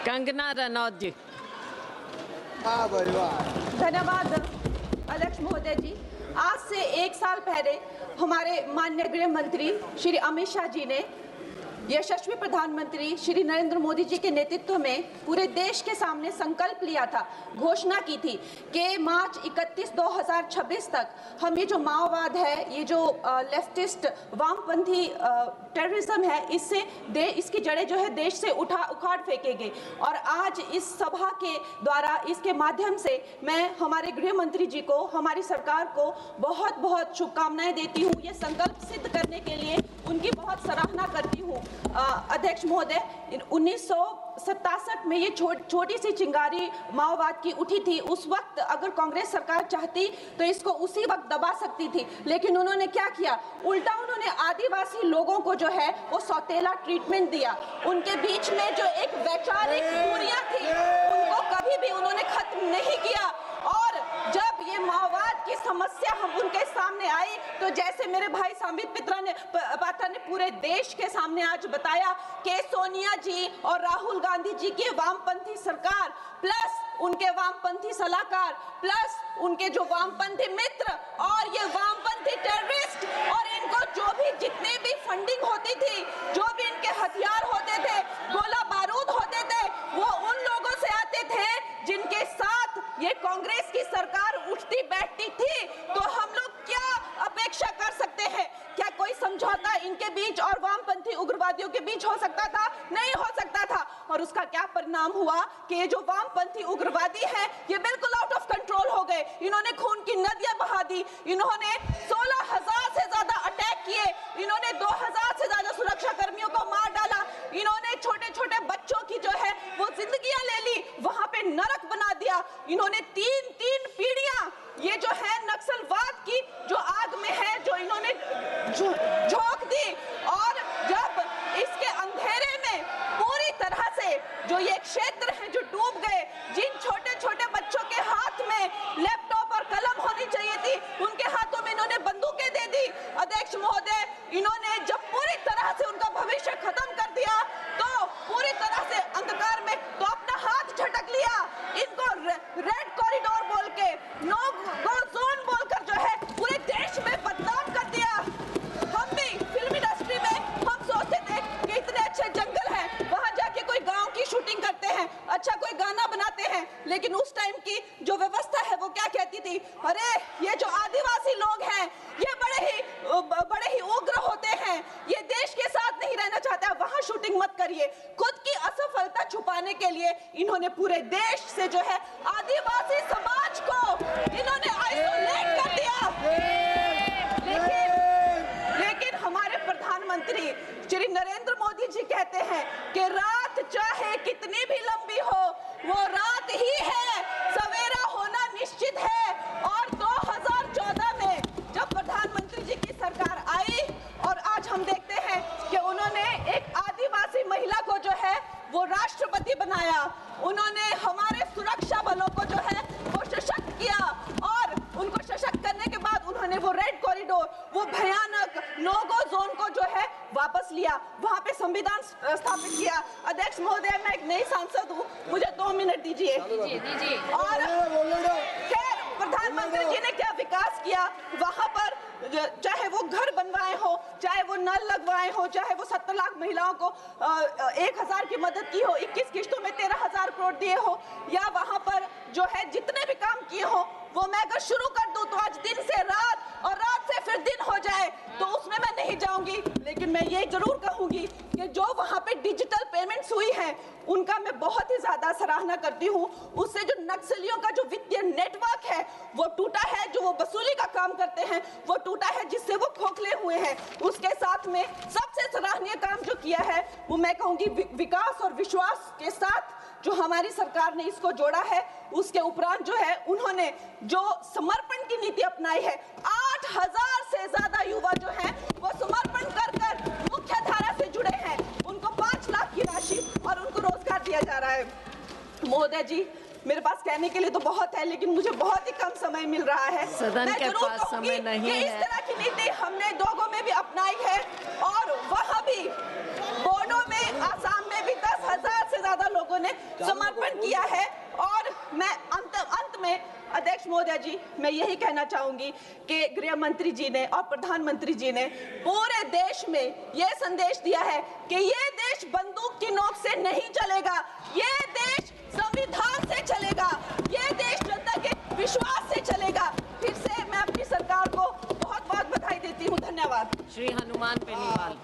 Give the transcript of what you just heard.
कंगना रनौत जी। धन्यवाद अध्यक्ष महोदय जी। आज से 1 साल पहले हमारे माननीय गृह मंत्री श्री अमित शाह जी ने यशस्वी प्रधानमंत्री श्री नरेंद्र मोदी जी के नेतृत्व में पूरे देश के सामने संकल्प लिया था, घोषणा की थी कि मार्च 31, 2026 तक हम ये जो माओवाद है, ये जो लेफ्टिस्ट वामपंथी टेररिज्म है, इसकी जड़ें जो है देश से उखाड़ फेंकेंगे। और आज इस सभा के द्वारा, इसके माध्यम से मैं हमारे गृह मंत्री जी को, हमारी सरकार को बहुत बहुत शुभकामनाएं देती हूँ। ये संकल्प सिद्ध करने के लिए उनकी बहुत सराहना करती हूँ। अध्यक्ष महोदय, 1967 में ये छोटी सी चिंगारी माओवाद की उठी थी। उस वक्त अगर कांग्रेस सरकार चाहती तो इसको उसी वक्त दबा सकती थी, लेकिन उन्होंने क्या किया, उल्टा उन्होंने आदिवासी लोगों को जो है वो सौतेला ट्रीटमेंट दिया। उनके बीच में जो एक वैचारिक दूरियां थी, उनको कभी भी उन्होंने खत्म नहीं किया। और जब ये माओवाद की समस्या हम उनके सामने आई, तो जैसे मेरे भाई संबित पात्रा ने पूरे देश के सामने आज बताया कि सोनिया जी और राहुल गांधी जी की वामपंथी सरकार प्लस उनके वामपंथी सलाहकार प्लस उनके जो वामपंथी मित्र और ये वामपंथी टेररिस्ट, और इनको जो भी जितने भी फंडिंग होती थी, जो भी इनके हथियार होते थे, गोला बारूद होते थे, वो उन लोगों से आते थे जिनके साथ ये कांग्रेस की सरकार उठती बैठती थी। तो हम लोग क्या अपेक्षा कर सकते हैं? क्या कोई समझौता इनके बीच और वामपंथी उग्रवादियों के बीच हो सकता था? नहीं हो सकता था। और उसका क्या परिणाम हुआ कि ये जो वामपंथी उग्रवादी हैं, ये बिल्कुल आउट ऑफ कंट्रोल हो गए। इन्होंने खून की नदियां बहा दी, इन्होंने 16,000 से ज्यादा अटैक किए, इन्होंने 2,000 से ज्यादा सुरक्षा कर्मियों को मार डाला, इन्होंने छोटे छोटे बच्चों की जो है वो जिंदगियां ले ली, वहां पे नरक बना दिया। इन्होंने तीन पीढ़ियां ये जो है नक्सलवाद की जो आग में है, जो इन्होंने झोंक दी। और जब इसके अंधेरे में पूरी तरह से जो ये क्षेत्र है जो डूब गए, जिन छोटे छोटे बच्चों के हाथ में लैपटॉप और कलम होनी चाहिए थी, उनके हाथों में इन्होंने बंदूकें दे दी। अध्यक्ष महोदय, इन्होंने जब पूरी तरह से उनका भविष्य खत्म कर दिया, तो पूरी तरह से अंधकार में तो अपना हाथ झटक लिया। इनको रेड कॉरिडोर बोल के, नो गो जोन बोलकर जो है पूरे देश में बदनाम कर दिया। हम भी फिल्म इंडस्ट्री में हम सोचते थे कि इतने अच्छे जंगल हैं, वहां जाके कोई गांव की शूटिंग करते हैं, अच्छा कोई गाना बनाते हैं, लेकिन उस टाइम की जो व्यवस्था है वो क्या कहती थी, अरे ये जो आदिवासी लोग हैं ये बड़े ही उग्र होते हैं, ये देश के साथ नहीं रहना चाहते, वहां शूटिंग मत करिए। खुद की असफलता छुपाने के लिए इन्होंने पूरे देश से जो है आदिवासी समाज को इन्होंने आइसोलेट कर दिया। लेकिन हमारे प्रधानमंत्री श्री नरेंद्र मोदी जी कहते हैं कि रात चाहे कितनी भी लंबी हो, वो रात ही है, सवेरा होना निश्चित है। और 2014 में जब प्रधानमंत्री जी की सरकार आई और आज हम देखते हैं कि उन्होंने एक आदिवासी महिला को जो है वो राष्ट्रपति बनाया, उन्होंने हमारे सुरक्षा बलों को जो है वो सशक्त किया, और उनको सशक्त करने के बाद उन्होंने वो रेड कॉरिडोर, वो भयानक नो गो जोन को जो है वापस लिया, वहां पे संविधान स्थापित किया। अध्यक्ष महोदय, मैं एक नई सांसद हूँ, मुझे 2 मिनट दीजिए। और खैर, प्रधानमंत्री जी ने क्या विकास किया वहां पर, चाहे वो घर बनवाए हो, चाहे वो नल लगवाए हो, चाहे वो 70 लाख महिलाओं को 1,000 की मदद की हो, 21 किश्तों में 13,000 करोड़ दिए हो, या वहां पर जो है जितने भी काम किए हो, वो मैं अगर शुरू कर दूं तो आज दिन से रात और रात से फिर दिन हो जाए, तो उसमें मैं नहीं जाऊंगी। लेकिन मैं ये जरूर कहूंगी कि जो वहां पे डिजिटल पेमेंट्स हुई हैं, उनका मैं बहुत ही ज्यादा सराहना करती हूँ। उससे जो नक्सलियों का जो वित्तीय नेटवर्क है वो टूटा है, जो वो वसूली का काम करते हैं वो टूटा है, जिससे वो खोखले हुए हैं। उसके साथ में सबसे सराहनीय काम जो किया है वो मैं कहूंगी विकास और विश्वास के साथ जो हमारी सरकार ने इसको जोड़ा है। उसके उपरांत जो है उन्होंने जो समर्पण की नीति अपनाई है, 8,000 से ज्यादा युवा जो हैं वो समर्पण कर मुख्य धारा से जुड़े हैं, उनको 5 लाख की राशि और उनको रोजगार दिया जा रहा है। महोदय जी, मेरे पास कहने के लिए तो बहुत है, लेकिन मुझे बहुत ही कम समय मिल रहा है। सदन के पास समय नहीं है। इस तरह की नीति हमने दोगो में भी अपनाई है, और वहाँ भी बोडो में, आसाम में भी 10,000 से ज्यादा लोगों ने महोदया जी, मैं यही कहना चाहूंगी कि गृह मंत्री जी ने और प्रधानमंत्री जी ने पूरे देश में यह संदेश दिया है कि ये देश बंदूक की नोक से नहीं चलेगा, ये देश संविधान से चलेगा, ये देश जनता के विश्वास से चलेगा। फिर से मैं अपनी सरकार को बहुत बहुत बधाई देती हूँ। धन्यवाद। श्री हनुमान बेनीवाल।